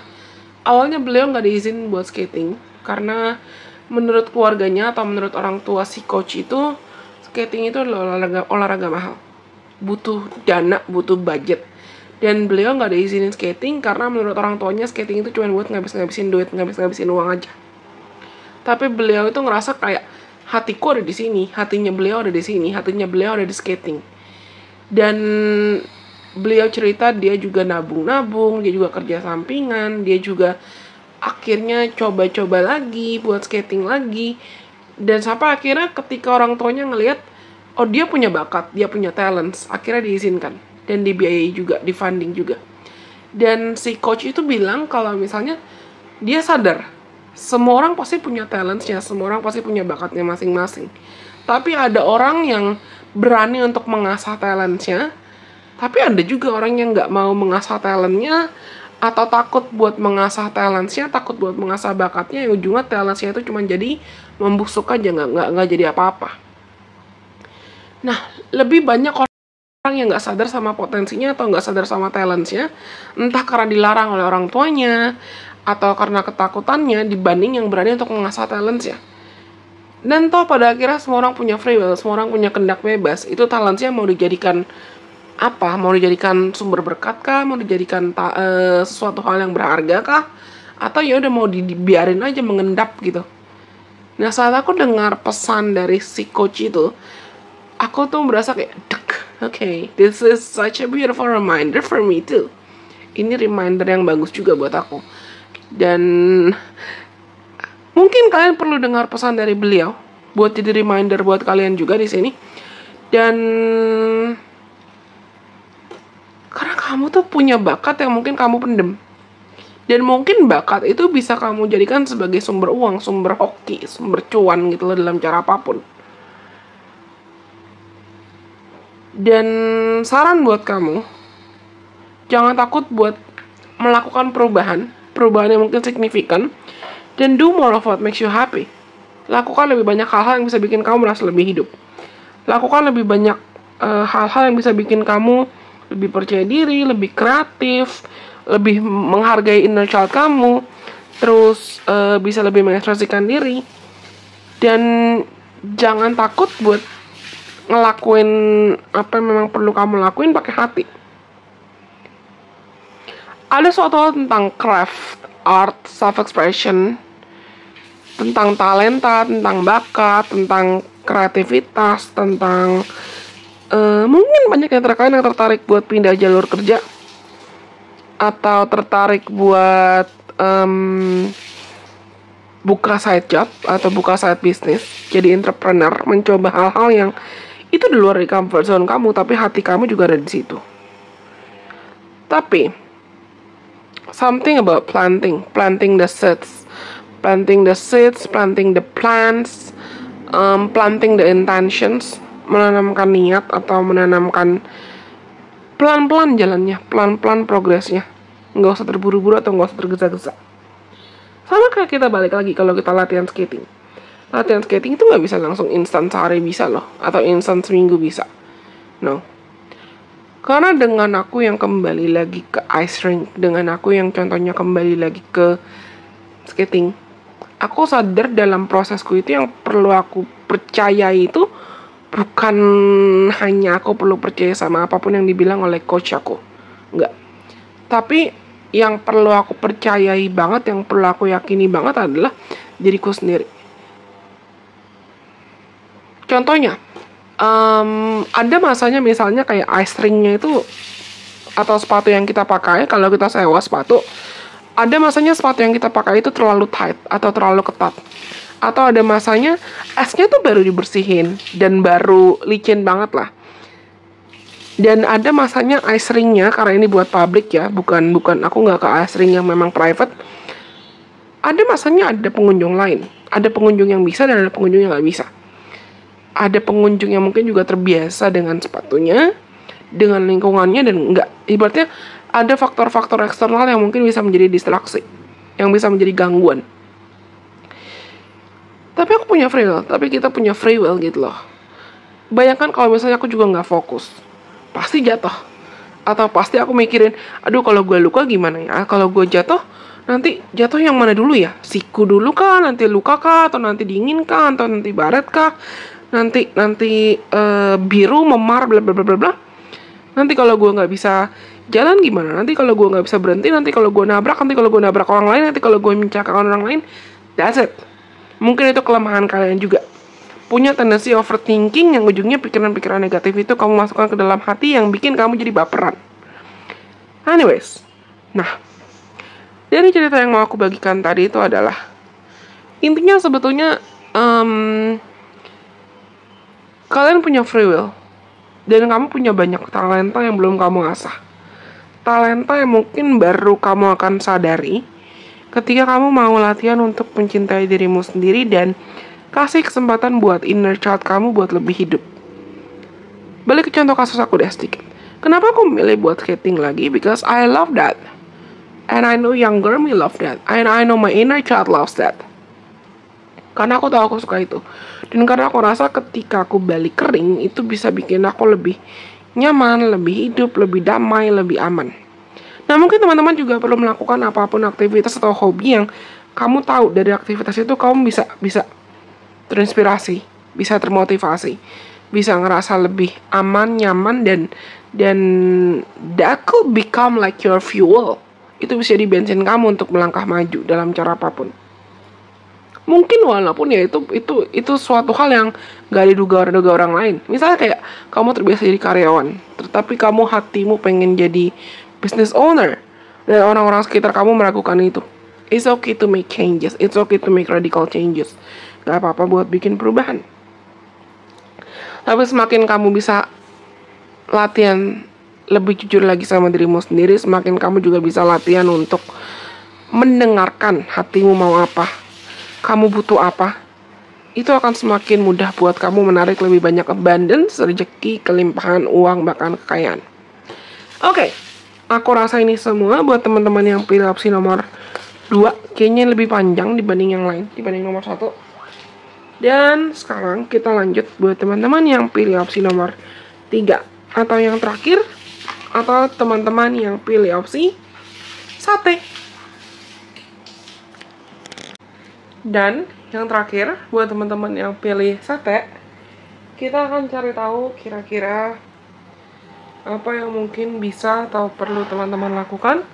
awalnya beliau nggak diizin buat skating. Karena menurut keluarganya atau menurut orang tua si coach itu, skating itu adalah olahraga mahal. Butuh dana, butuh budget. Dan beliau nggak diizinin skating karena menurut orang tuanya skating itu cuma buat ngabis-ngabisin duit, ngabis-ngabisin uang aja. Tapi beliau itu ngerasa kayak, hatiku ada di sini, hatinya beliau ada di sini, hatinya beliau ada di skating. Dan beliau cerita dia juga nabung-nabung, dia juga kerja sampingan, dia juga akhirnya coba-coba lagi buat skating lagi. Dan sampai akhirnya ketika orang tuanya ngelihat, oh dia punya bakat, dia punya talents, akhirnya diizinkan. Dan dibiayai juga, difunding juga. Dan si coach itu bilang kalau misalnya dia sadar, semua orang pasti punya talentsnya, semua orang pasti punya bakatnya masing-masing. Tapi ada orang yang berani untuk mengasah talentsnya, tapi ada juga orang yang nggak mau mengasah talentnya, atau takut buat mengasah talentsnya, takut buat mengasah bakatnya, yang ujungnya talentsnya itu cuma jadi membusuk aja, nggak jadi apa-apa. Nah, lebih banyak orang yang nggak sadar sama potensinya atau nggak sadar sama talentsnya, entah karena dilarang oleh orang tuanya, atau karena ketakutannya, dibanding yang berani untuk mengasah talentsnya. Dan toh pada akhirnya semua orang punya free will, semua orang punya kehendak bebas. Itu talentsnya mau dijadikan apa? Mau dijadikan sumber berkat kah? Mau dijadikan sesuatu hal yang berharga kah? Atau ya udah mau dibiarin aja mengendap gitu. Nah, saat aku dengar pesan dari si coach itu, aku tuh merasa kayak, okay, this is such a beautiful reminder for me too. Ini reminder yang bagus juga buat aku. Dan mungkin kalian perlu dengar pesan dari beliau buat jadi reminder buat kalian juga di sini. Dan karena kamu tuh punya bakat yang mungkin kamu pendem. Dan mungkin bakat itu bisa kamu jadikan sebagai sumber uang, sumber hoki, sumber cuan gitu loh, dalam cara apapun. Dan saran buat kamu, jangan takut buat melakukan perubahan yang mungkin signifikan, dan do more of what makes you happy. Lakukan lebih banyak hal-hal yang bisa bikin kamu merasa lebih hidup. Lakukan lebih banyak hal-hal yang bisa bikin kamu lebih percaya diri, lebih kreatif, lebih menghargai inner child kamu, terus bisa lebih mengekspresikan diri. Dan jangan takut buat ngelakuin apa yang memang perlu kamu lakuin pakai hati. Ada suatu hal tentang craft, art, self-expression, tentang talenta, tentang bakat, tentang kreativitas, tentang mungkin banyak yang tertarik buat pindah jalur kerja, atau tertarik buat buka side job atau buka side business, jadi entrepreneur, mencoba hal-hal yang itu di luar dari comfort zone kamu, tapi hati kamu juga ada di situ. Tapi something about planting the seeds, planting the plants, planting the intentions, menanamkan niat atau menanamkan pelan-pelan jalannya, pelan-pelan progresnya, nggak usah terburu-buru atau nggak usah tergesa-gesa. Sama kayak kita balik lagi kalau kita latihan skating. Latihan skating itu nggak bisa langsung instan sehari bisa loh, atau instan seminggu bisa. No. Karena dengan aku yang kembali lagi ke ice rink, dengan aku yang contohnya kembali lagi ke skating, aku sadar dalam prosesku itu yang perlu aku percayai itu bukan hanya aku perlu percaya sama apapun yang dibilang oleh coach aku. Enggak. Tapi yang perlu aku percayai banget, yang perlu aku yakini banget adalah diriku sendiri. Contohnya, ada masanya misalnya kayak ice ringnya itu, atau sepatu yang kita pakai, kalau kita sewa sepatu, ada masanya sepatu yang kita pakai itu terlalu tight atau terlalu ketat. Atau ada masanya esnya tuh baru dibersihin dan baru licin banget lah. Dan ada masanya ice ringnya, karena ini buat publik ya, bukan aku nggak ke ice ring yang memang private. Ada masanya ada pengunjung lain, ada pengunjung yang bisa dan ada pengunjung yang nggak bisa. Ada pengunjung yang mungkin juga terbiasa dengan sepatunya, dengan lingkungannya, dan nggak, ibaratnya ada faktor-faktor eksternal yang mungkin bisa menjadi distraksi, yang bisa menjadi gangguan. Tapi aku punya free will, tapi kita punya free will gitu loh. Bayangkan kalau misalnya aku juga nggak fokus, pasti jatuh. Atau pasti aku mikirin, aduh kalau gue luka gimana ya? Kalau gue jatuh, nanti jatuh yang mana dulu ya? Siku dulu kah? Nanti luka kah? Atau nanti dingin kah? Atau nanti baret kah? Nanti biru, memar, bla bla bla bla bla. Nanti kalau gue nggak bisa jalan gimana? Nanti kalau gue nggak bisa berhenti, nanti kalau gue nabrak, nanti kalau gue nabrak orang lain, nanti kalau gue mencelakakan orang lain. That's it. Mungkin itu kelemahan kalian juga. Punya tendensi overthinking yang ujungnya pikiran-pikiran negatif itu kamu masukkan ke dalam hati yang bikin kamu jadi baperan. Anyways, nah, dari cerita yang mau aku bagikan tadi itu adalah, intinya sebetulnya kalian punya free will. Dan kamu punya banyak talenta yang belum kamu asah. Talenta yang mungkin baru kamu akan sadari ketika kamu mau latihan untuk mencintai dirimu sendiri dan kasih kesempatan buat inner child kamu buat lebih hidup. Balik ke contoh kasus aku deh sedikit. Kenapa aku memilih buat skating lagi? Because I love that. And I know younger me love that. And I know my inner child loves that. Karena aku tahu aku suka itu. Dan karena aku rasa ketika aku balik kering, itu bisa bikin aku lebih nyaman, lebih hidup, lebih damai, lebih aman. Nah, mungkin teman-teman juga perlu melakukan apapun aktivitas atau hobi yang kamu tahu dari aktivitas itu kamu bisa terinspirasi, bisa termotivasi, bisa ngerasa lebih aman, nyaman, dan that could become like your fuel. Itu bisa jadi bensin kamu untuk melangkah maju dalam cara apapun. Mungkin walaupun ya itu suatu hal yang gak diduga orang lain. Misalnya kayak kamu terbiasa jadi karyawan, tetapi kamu hatimu pengen jadi business owner, dan orang-orang sekitar kamu meragukan itu. It's okay to make changes. It's okay to make radical changes. Gak apa-apa buat bikin perubahan. Tapi semakin kamu bisa latihan lebih jujur lagi sama dirimu sendiri, semakin kamu juga bisa latihan untuk mendengarkan hatimu mau apa, kamu butuh apa. Itu akan semakin mudah buat kamu menarik lebih banyak abundance, rezeki, kelimpahan, uang, bahkan kekayaan. Oke, aku rasa ini semua buat teman-teman yang pilih opsi nomor 2. Kayaknya lebih panjang dibanding yang lain, dibanding nomor 1. Dan sekarang kita lanjut buat teman-teman yang pilih opsi nomor 3. Atau yang terakhir, atau teman-teman yang pilih opsi sate. Dan yang terakhir, buat teman-teman yang pilih sate, kita akan cari tahu kira-kira apa yang mungkin bisa atau perlu teman-teman lakukan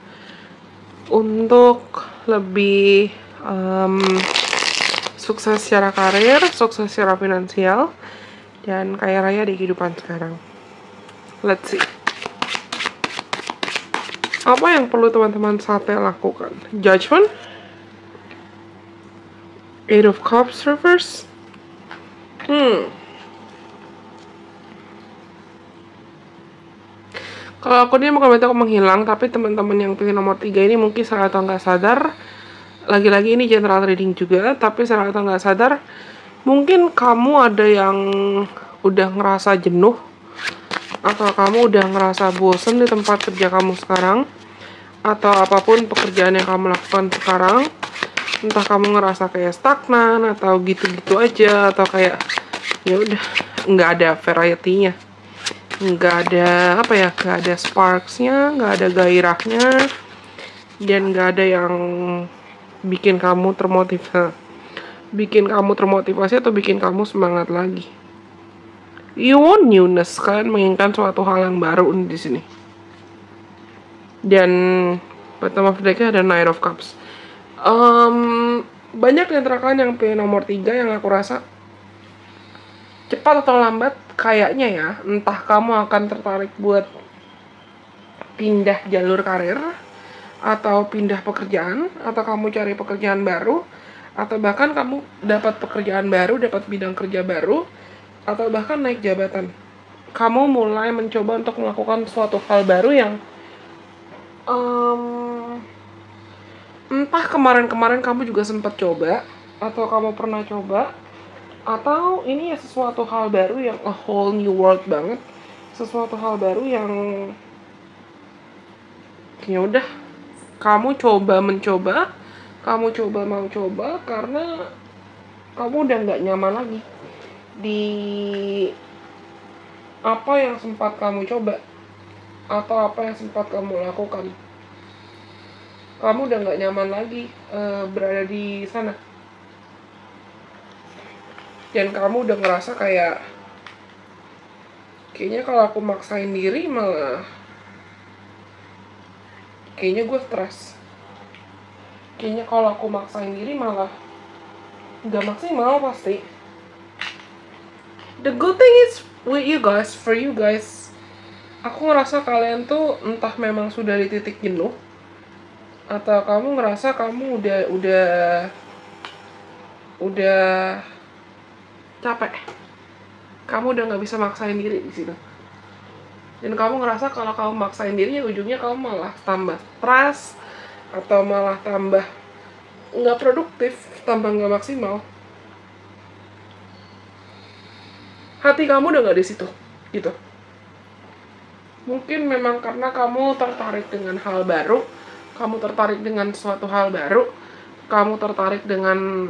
untuk lebih sukses secara karir, sukses secara finansial, dan kaya raya di kehidupan sekarang. Let's see. Apa yang perlu teman-teman sate lakukan? Judgment, Eight of Cups reverse. Kalau aku ini bukan berarti aku menghilang, tapi teman-teman yang pilih nomor 3 ini mungkin sadar atau nggak sadar, lagi-lagi ini general reading juga, tapi sadar atau nggak sadar, mungkin kamu ada yang udah ngerasa jenuh, atau kamu udah ngerasa bosen di tempat kerja kamu sekarang, atau apapun pekerjaan yang kamu lakukan sekarang. Entah kamu ngerasa kayak stagnan atau gitu-gitu aja, atau kayak ya udah nggak ada variety-nya, nggak ada nggak ada sparks-nya, nggak ada gairahnya, dan nggak ada yang bikin kamu termotivasi atau bikin kamu semangat lagi. You want newness, kalian menginginkan suatu hal yang baru di sini. Dan bottom of the deck-nya ada Knight of Cups. Banyak di antara kalian yang pilih nomor 3 yang aku rasa cepat atau lambat kayaknya ya, entah kamu akan tertarik buat pindah jalur karir, atau pindah pekerjaan, atau kamu cari pekerjaan baru, atau bahkan kamu dapat pekerjaan baru, dapat bidang kerja baru, atau bahkan naik jabatan. kamu mulai mencoba untuk melakukan suatu hal baru yang entah kemarin-kemarin kamu juga sempat coba, atau kamu pernah coba, atau ini ya sesuatu hal baru yang a whole new world banget, sesuatu hal baru yang ya udah kamu mencoba, kamu mau coba karena kamu udah nggak nyaman lagi di apa yang sempat kamu coba atau apa yang sempat kamu lakukan. Kamu udah nggak nyaman lagi berada di sana, dan kamu udah ngerasa kayaknya kalau aku maksain diri malah kayaknya gue stres. Kayaknya kalau aku maksain diri malah nggak maksimal pasti. The good thing is with you guys, for you guys, aku ngerasa kalian tuh entah memang sudah di titik jenuh, atau kamu ngerasa kamu udah capek. Kamu udah nggak bisa maksain diri di situ. Dan kamu ngerasa kalau kamu maksain diri ya ujungnya kamu malah tambah stres, atau malah tambah nggak produktif, tambah nggak maksimal. Hati kamu udah nggak di situ, gitu. Mungkin memang karena kamu tertarik dengan hal baru, kamu tertarik dengan suatu hal baru, kamu tertarik dengan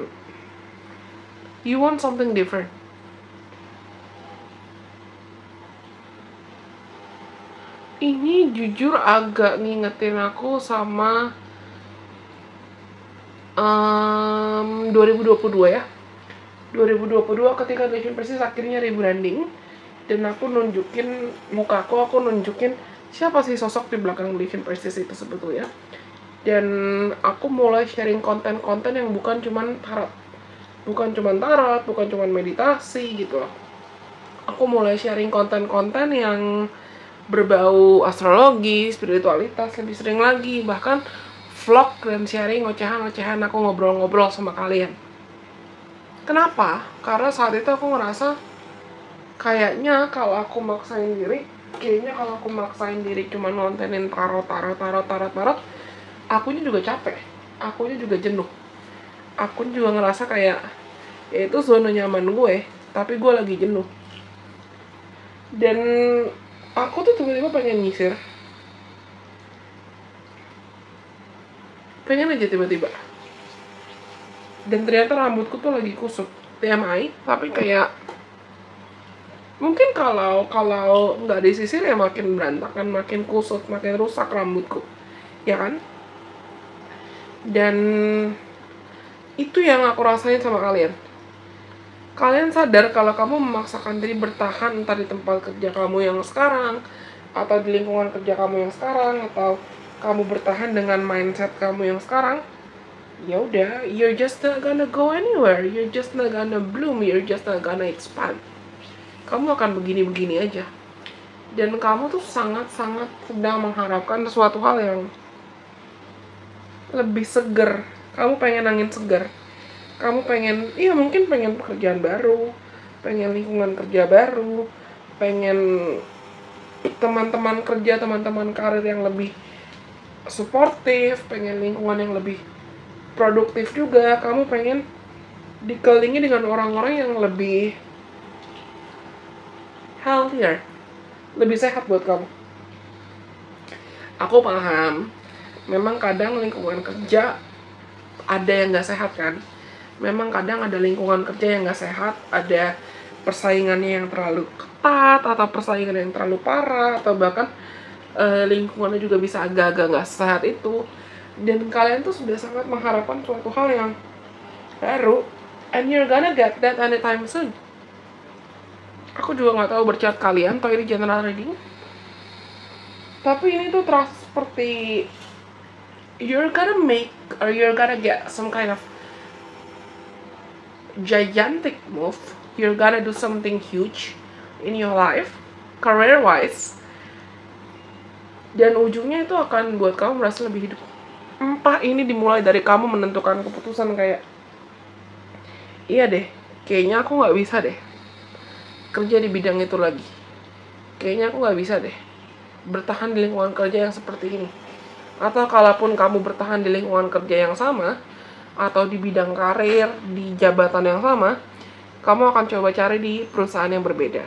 you want something different. Ini jujur agak ngingetin aku sama 2022 ya. 2022 ketika Living Prestige akhirnya rebranding, dan aku nunjukin mukaku, aku nunjukin siapa sih sosok di belakang Living Prestige itu sebetulnya. Dan aku mulai sharing konten-konten yang bukan cuman tarot, bukan cuman meditasi gitu loh. Aku mulai sharing konten-konten yang berbau astrologi, spiritualitas lebih sering lagi, bahkan vlog dan sharing ocehan-ocehan aku ngobrol-ngobrol sama kalian. Kenapa? Karena saat itu aku ngerasa kayaknya kalau aku maksain diri cuma nontonin tarot, akunya juga capek, akunya juga jenuh, aku juga ngerasa kayak ya itu zona nyaman gue, tapi gue lagi jenuh. Dan aku tuh tiba-tiba pengen nyisir, pengen aja tiba-tiba. Dan ternyata rambutku tuh lagi kusut, TMI, tapi kayak mungkin kalau nggak disisir ya makin berantakan, makin kusut, makin rusak rambutku, ya kan? Dan itu yang aku rasain sama kalian. Kalian sadar kalau kamu memaksakan diri bertahan entah di tempat kerja kamu yang sekarang, atau di lingkungan kerja kamu yang sekarang, atau kamu bertahan dengan mindset kamu yang sekarang, ya udah, you're just not gonna go anywhere, you're just not gonna bloom, you're just not gonna expand. Kamu akan begini-begini aja. Dan kamu tuh sangat-sangat sedang mengharapkan sesuatu hal yang lebih seger. Kamu pengen angin segar. Kamu pengen, mungkin pengen pekerjaan baru, pengen lingkungan kerja baru, pengen teman-teman kerja, teman-teman karir yang lebih suportif, pengen lingkungan yang lebih produktif juga. Kamu pengen dikelilingi dengan orang-orang yang lebih healthier, lebih sehat buat kamu. Aku paham, memang kadang lingkungan kerja ada yang gak sehat kan. Memang kadang ada lingkungan kerja yang gak sehat, ada persaingannya yang terlalu ketat, atau persaingan yang terlalu parah, atau bahkan lingkungannya juga bisa agak-agak gak sehat itu. Dan kalian tuh sudah sangat mengharapkan suatu hal yang baru, and you're gonna get that anytime soon. Aku juga gak tahu bercat kalian, atau ini general reading, tapi ini tuh terasa seperti you're gonna make, or you're gonna get some kind of gigantic move. You're gonna do something huge in your life, career wise, dan ujungnya itu akan buat kamu merasa lebih hidup. Entah ini dimulai dari kamu menentukan keputusan kayak, iya deh, kayaknya aku nggak bisa deh kerja di bidang itu lagi. kayaknya aku nggak bisa deh bertahan di lingkungan kerja yang seperti ini. Atau kalaupun kamu bertahan di lingkungan kerja yang sama, atau di bidang karir, di jabatan yang sama, kamu akan coba cari di perusahaan yang berbeda.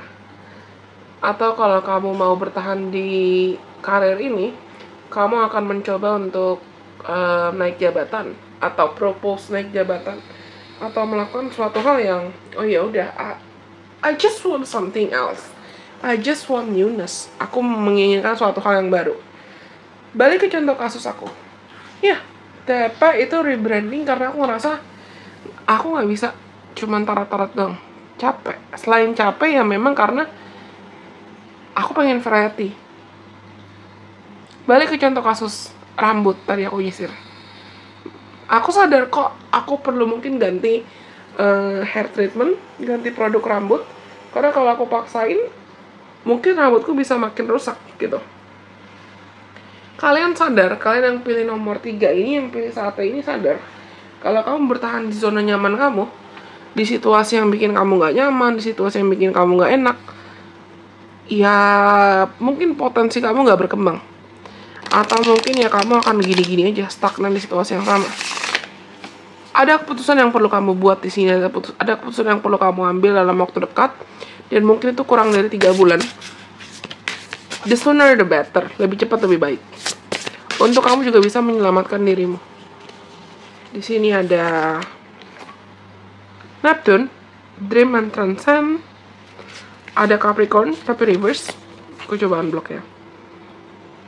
Atau kalau kamu mau bertahan di karir ini, kamu akan mencoba untuk naik jabatan, atau propose naik jabatan, atau melakukan suatu hal yang, oh ya udah, I just want something else. I just want newness. Aku menginginkan suatu hal yang baru. Balik ke contoh kasus aku. Ya, TP itu rebranding karena aku ngerasa aku nggak bisa cuman tarat-tarat dong. Capek. Selain capek ya memang karena aku pengen variety. Balik ke contoh kasus rambut tadi aku nyisir. Aku sadar kok aku perlu mungkin ganti hair treatment, ganti produk rambut. Karena kalau aku paksain, mungkin rambutku bisa makin rusak gitu. Kalian sadar, kalian yang pilih nomor 3 ini, yang pilih sate ini sadar, kalau kamu bertahan di zona nyaman kamu, di situasi yang bikin kamu gak nyaman, di situasi yang bikin kamu gak enak, ya mungkin potensi kamu gak berkembang. Atau mungkin ya kamu akan gini-gini aja, stagnan di situasi yang sama. Ada keputusan yang perlu kamu buat di sini, ada keputusan yang perlu kamu ambil dalam waktu dekat, dan mungkin itu kurang dari 3 bulan. The sooner the better, lebih cepat lebih baik. Untuk kamu juga bisa menyelamatkan dirimu. Di sini ada Neptune, Dream and Transcend. Ada Capricorn, tapi reverse. Aku coba unblock ya.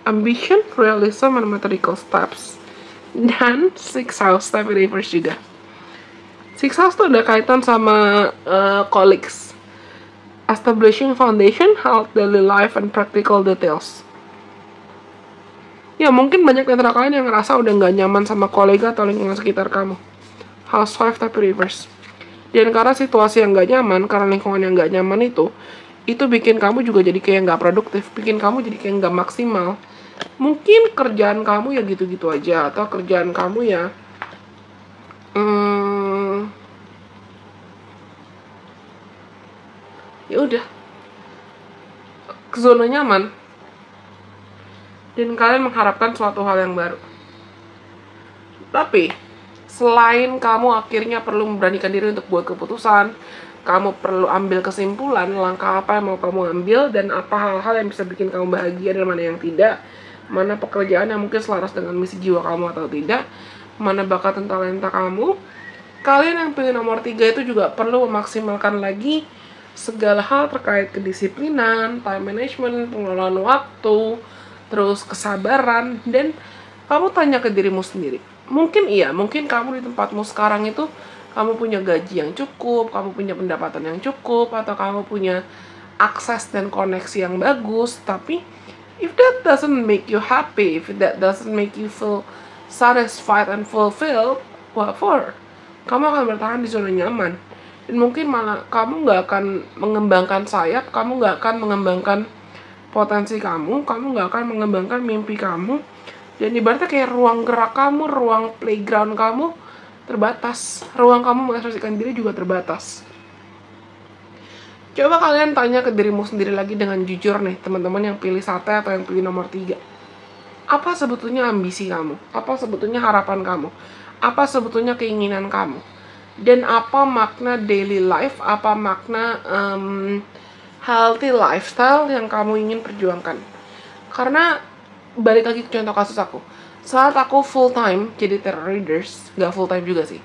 Ambition, Realism, and Methodical Steps. Dan Sixth House, tapi reverse juga. Sixth House tuh ada kaitan sama colleagues. Establishing foundation, health, daily life, and practical details. Ya mungkin banyak dari kalian yang ngerasa udah gak nyaman sama kolega atau lingkungan sekitar kamu. Housewife tapi reverse. Dan karena situasi yang gak nyaman, karena lingkungan yang gak nyaman itu bikin kamu juga jadi kayak gak produktif, bikin kamu jadi kayak gak maksimal. Mungkin kerjaan kamu ya gitu-gitu aja, atau kerjaan kamu ya ya udah ke zona nyaman, dan kalian mengharapkan suatu hal yang baru. Tapi selain kamu akhirnya perlu memberanikan diri untuk buat keputusan, kamu perlu ambil kesimpulan langkah apa yang mau kamu ambil, dan apa hal-hal yang bisa bikin kamu bahagia dan mana yang tidak, mana pekerjaan yang mungkin selaras dengan misi jiwa kamu atau tidak, mana bakat dan talenta kamu. Kalian yang pilih nomor 3 itu juga perlu memaksimalkan lagi segala hal terkait kedisiplinan, time management, pengelolaan waktu, terus kesabaran, dan kamu tanya ke dirimu sendiri. Mungkin kamu di tempatmu sekarang itu kamu punya gaji yang cukup, kamu punya pendapatan yang cukup, atau kamu punya akses dan koneksi yang bagus, tapi if that doesn't make you happy, if that doesn't make you feel satisfied and fulfilled, what for? Kamu akan bertahan di zona nyaman. Dan mungkin malah kamu gak akan mengembangkan sayap, kamu gak akan mengembangkan potensi kamu gak akan mengembangkan mimpi kamu. Dan ibaratnya kayak ruang gerak kamu, ruang playground kamu terbatas. Ruang kamu mengekspresikan diri juga terbatas. Coba kalian tanya ke dirimu sendiri lagi dengan jujur nih, teman-teman yang pilih sate atau yang pilih nomor 3. Apa sebetulnya ambisi kamu? Apa sebetulnya harapan kamu? Apa sebetulnya keinginan kamu? Dan apa makna daily life, apa makna healthy lifestyle yang kamu ingin perjuangkan? Karena balik lagi ke contoh kasus aku, saat aku full time jadi tarot readers, gak full time juga sih,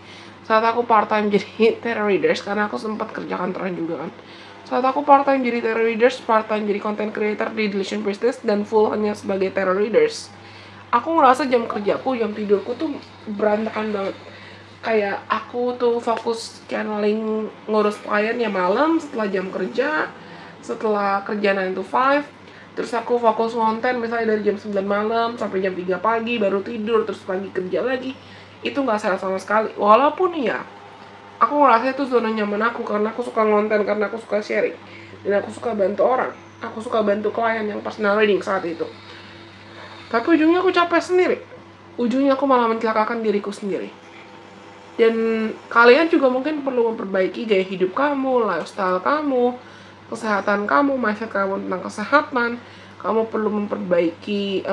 saat aku part time jadi tarot readers, karena aku sempat kerja kantoran juga kan. Saat aku part time jadi tarot readers, part time jadi content creator di Delusion Business, dan full hanya sebagai tarot readers, aku ngerasa jam kerjaku, jam tidurku tuh berantakan banget. Kayak aku tuh fokus channeling ngurus klien ya malam setelah jam kerja, setelah kerja 9 to 5. Terus aku fokus konten misalnya dari jam 9 malam sampai jam 3 pagi baru tidur, terus pagi kerja lagi. Itu gak sehat sama sekali. Walaupun ya aku ngerasa itu zona nyaman aku, karena aku suka ngonten, karena aku suka sharing, dan aku suka bantu orang, aku suka bantu klien yang personal reading saat itu. Tapi ujungnya aku capek sendiri, ujungnya aku malah mencelakakan diriku sendiri. Dan kalian juga mungkin perlu memperbaiki gaya hidup kamu, lifestyle kamu, kesehatan kamu, mindset kamu tentang kesehatan. Kamu perlu memperbaiki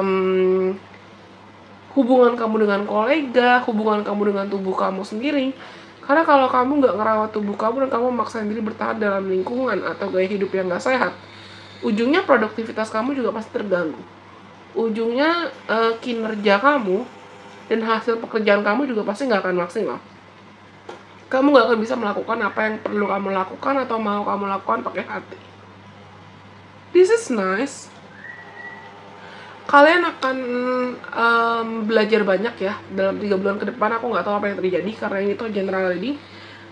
hubungan kamu dengan kolega, hubungan kamu dengan tubuh kamu sendiri. Karena kalau kamu nggak ngerawat tubuh kamu dan kamu memaksa diri bertahan dalam lingkungan atau gaya hidup yang nggak sehat, ujungnya produktivitas kamu juga pasti terganggu. Ujungnya kinerja kamu dan hasil pekerjaan kamu juga pasti nggak akan maksimal. Kamu nggak akan bisa melakukan apa yang perlu kamu lakukan atau mau kamu lakukan pakai hati. This is nice. Kalian akan belajar banyak ya dalam 3 bulan ke depan. Aku nggak tahu apa yang terjadi karena ini tuh general reading.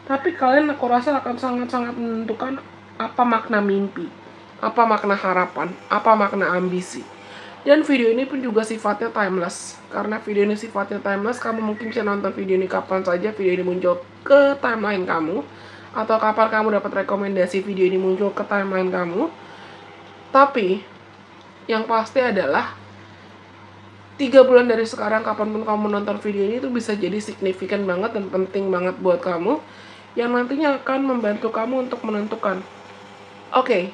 Tapi kalian aku rasa akan sangat-sangat menentukan apa makna mimpi, apa makna harapan, apa makna ambisi. Dan video ini pun juga sifatnya timeless. Karena video ini sifatnya timeless, kamu mungkin bisa nonton video ini kapan saja video ini muncul ke timeline kamu. Atau kapan kamu dapat rekomendasi video ini muncul ke timeline kamu. Tapi, yang pasti adalah 3 bulan dari sekarang, kapanpun kamu nonton video ini, itu bisa jadi signifikan banget dan penting banget buat kamu. Yang nantinya akan membantu kamu untuk menentukan, okay,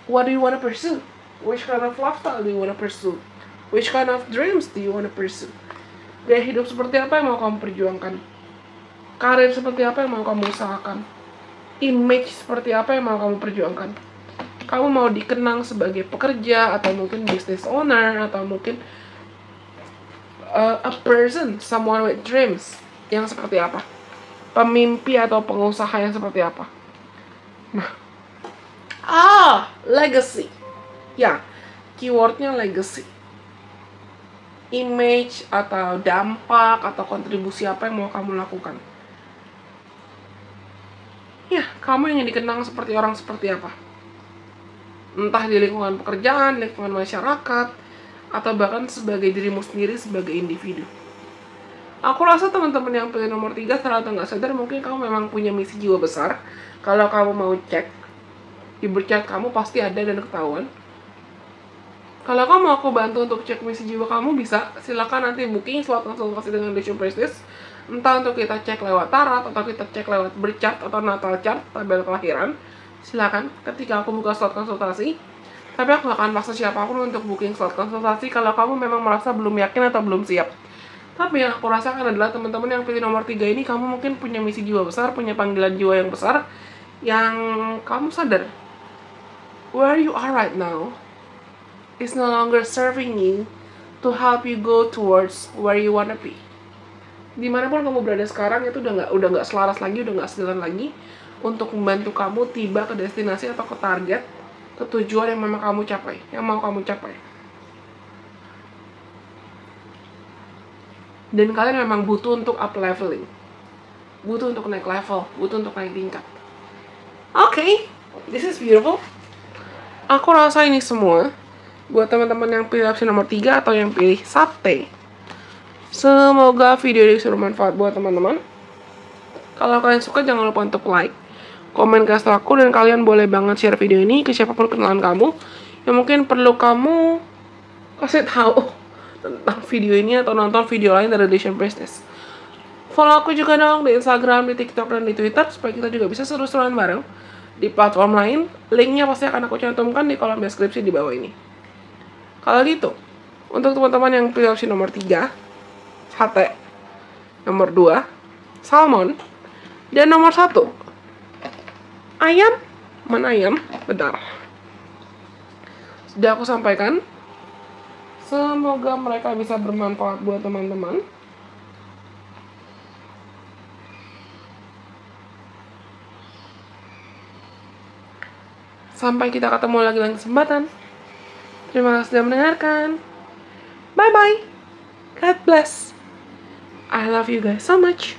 what do you want to pursue? Which kind of lifestyle do you want to pursue? Which kind of dreams do you want to pursue? Gaya hidup seperti apa yang mau kamu perjuangkan? Karir seperti apa yang mau kamu usahakan? Image seperti apa yang mau kamu perjuangkan? Kamu mau dikenang sebagai pekerja, atau mungkin business owner, atau mungkin a person, someone with dreams yang seperti apa? Pemimpi atau pengusaha yang seperti apa? Nah, legacy. Ya, keywordnya legacy. Image atau dampak atau kontribusi apa yang mau kamu lakukan? Ya, kamu ingin dikenang seperti orang seperti apa? Entah di lingkungan pekerjaan, lingkungan masyarakat, atau bahkan sebagai dirimu sendiri sebagai individu. Aku rasa teman-teman yang pilih nomor 3 secara atau nggak sadar mungkin kamu memang punya misi jiwa besar. Kalau kamu mau cek di berchat kamu pasti ada dan ketahuan. Kalau kamu mau aku bantu untuk cek misi jiwa kamu, bisa silakan nanti booking slot konsultasi dengan Desyum Prestige. Entah untuk kita cek lewat tarot, atau kita cek lewat berchat atau natal chart, tabel kelahiran. Silakan ketika aku buka slot konsultasi. Tapi aku gak akan paksa siapapun untuk booking slot konsultasi kalau kamu memang merasa belum yakin atau belum siap. Tapi yang aku rasakan adalah teman-teman yang pilih nomor 3 ini, kamu mungkin punya misi jiwa besar, punya panggilan jiwa yang besar, yang kamu sadar where you are right now is no longer serving you to help you go towards where you wanna be. Dimanapun kamu berada sekarang, itu udah nggak selaras lagi, udah nggak sejalan lagi untuk membantu kamu tiba ke destinasi atau ke target, ke tujuan yang memang kamu capai, yang mau kamu capai. Dan kalian memang butuh untuk up leveling, butuh untuk naik level, butuh untuk naik tingkat. Okay, this is beautiful. Aku rasa ini semua buat teman-teman yang pilih opsi nomor 3 atau yang pilih sate. Semoga video ini bisa bermanfaat buat teman-teman. Kalau kalian suka, jangan lupa untuk like, komen, kasih aku, dan kalian boleh banget share video ini ke siapapun kenalan kamu yang mungkin perlu kamu kasih tahu tentang video ini atau nonton video lain dari Desyum Prestige. Follow aku juga dong di Instagram, di TikTok, dan di Twitter supaya kita juga bisa seru-seruan bareng di platform lain. Linknya pasti akan aku cantumkan di kolom deskripsi di bawah ini. Kalau gitu, untuk teman-teman yang pilih opsi nomor 3, sate, nomor 2, salmon, dan nomor 1, ayam. Mana ayam? Bentar. Sudah aku sampaikan. Semoga mereka bisa bermanfaat buat teman-teman. Sampai kita ketemu lagi dalam kesempatan. Terima kasih sudah mendengarkan. Bye-bye. God bless. I love you guys so much.